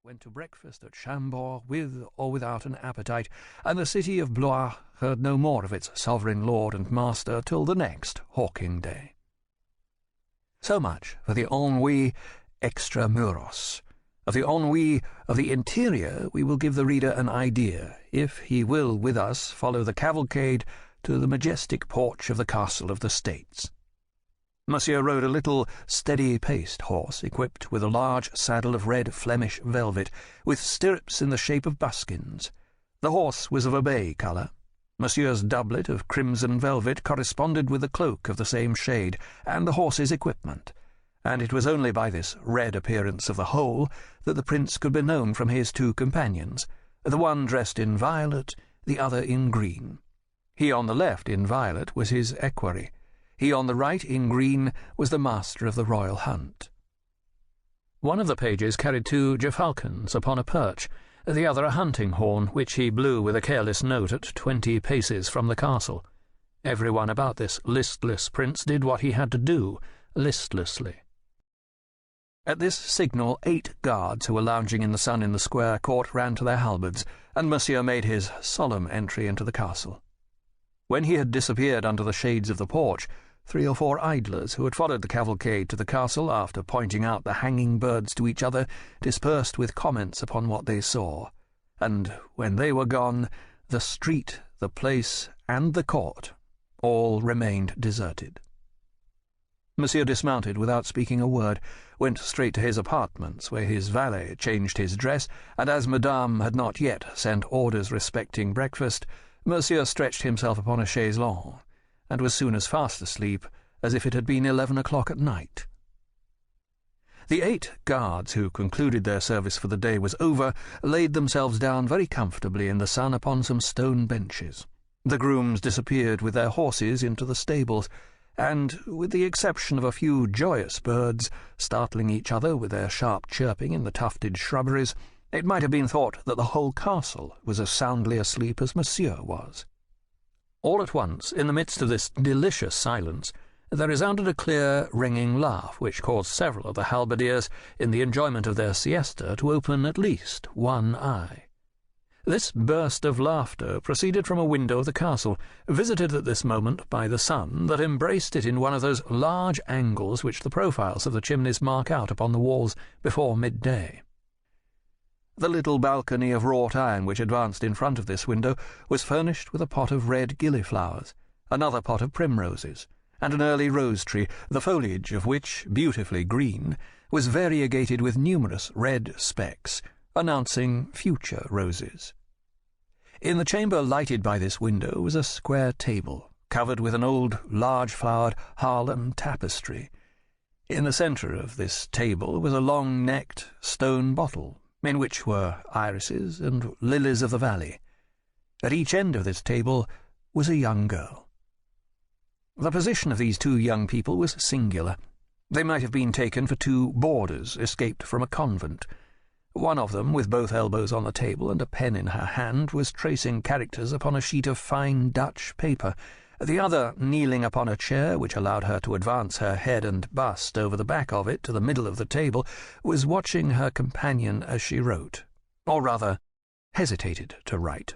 went to breakfast at Chambord with or without an appetite, and the city of Blois heard no more of its sovereign lord and master till the next hawking day. So much for the ennui extramuros. Of the ennui of the interior we will give the reader an idea, if he will with us follow the cavalcade to the majestic porch of the Castle of the States. Monsieur rode a little steady-paced horse, equipped with a large saddle of red Flemish velvet, with stirrups in the shape of buskins. The horse was of a bay colour. Monsieur's doublet of crimson velvet corresponded with the cloak of the same shade, and the horse's equipment, and it was only by this red appearance of the whole that the prince could be known from his two companions, the one dressed in violet, the other in green. He on the left in violet was his equerry. He on the right, in green, was the master of the royal hunt. One of the pages carried two gerfalcons upon a perch, the other a hunting horn, which he blew with a careless note at 20 paces from the castle. Every one about this listless prince did what he had to do, listlessly. At this signal 8 guards who were lounging in the sun in the square court ran to their halberds, and Monsieur made his solemn entry into the castle. When he had disappeared under the shades of the porch, 3 or 4 idlers who had followed the cavalcade to the castle after pointing out the hanging birds to each other dispersed with comments upon what they saw, and when they were gone, the street, the place, and the court all remained deserted. Monsieur dismounted without speaking a word, went straight to his apartments, where his valet changed his dress, and as Madame had not yet sent orders respecting breakfast, Monsieur stretched himself upon a chaise longue, and was soon as fast asleep as if it had been 11 o'clock at night. The 8 guards who concluded their service for the day was over laid themselves down very comfortably in the sun upon some stone benches. The grooms disappeared with their horses into the stables, and, with the exception of a few joyous birds startling each other with their sharp chirping in the tufted shrubberies, it might have been thought that the whole castle was as soundly asleep as Monsieur was. All at once, in the midst of this delicious silence, there resounded a clear, ringing laugh, which caused several of the halberdiers, in the enjoyment of their siesta, to open at least one eye. This burst of laughter proceeded from a window of the castle, visited at this moment by the sun that embraced it in one of those large angles which the profiles of the chimneys mark out upon the walls before midday. The little balcony of wrought iron which advanced in front of this window was furnished with a pot of red gilliflowers, another pot of primroses, and an early rose-tree, the foliage of which, beautifully green, was variegated with numerous red specks, announcing future roses. In the chamber lighted by this window was a square table, covered with an old large-flowered Harlem tapestry. In the centre of this table was a long-necked stone bottle, in which were irises and lilies of the valley. At each end of this table was a young girl. The position of these 2 young people was singular. They might have been taken for 2 boarders escaped from a convent. One of them, with both elbows on the table and a pen in her hand, was tracing characters upon a sheet of fine Dutch paper. The other, kneeling upon a chair, which allowed her to advance her head and bust over the back of it to the middle of the table, was watching her companion as she wrote, or rather, hesitated to write.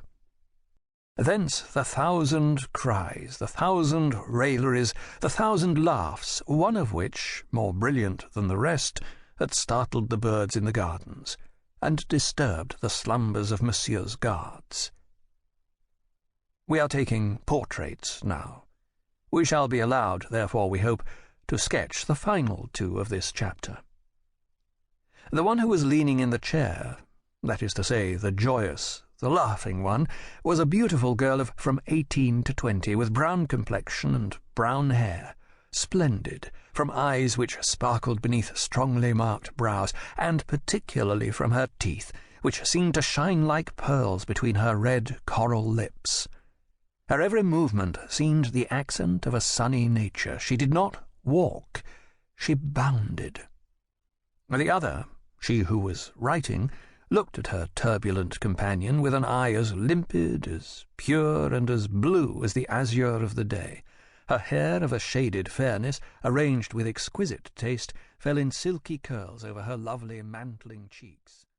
Thence the 1,000 cries, the 1,000 railleries, the 1,000 laughs, one of which, more brilliant than the rest, had startled the birds in the gardens, and disturbed the slumbers of Monsieur's guards. We are taking portraits now. We shall be allowed, therefore, we hope, to sketch the final 2 of this chapter. The one who was leaning in the chair, that is to say, the joyous, the laughing one, was a beautiful girl of from 18 to 20, with brown complexion and brown hair, splendid, from eyes which sparkled beneath strongly marked brows, and particularly from her teeth, which seemed to shine like pearls between her red coral lips. Her every movement seemed the accent of a sunny nature. She did not walk, she bounded. The other, she who was writing, looked at her turbulent companion with an eye as limpid, as pure, and as blue as the azure of the day. Her hair, of a shaded fairness, arranged with exquisite taste, fell in silky curls over her lovely mantling cheeks.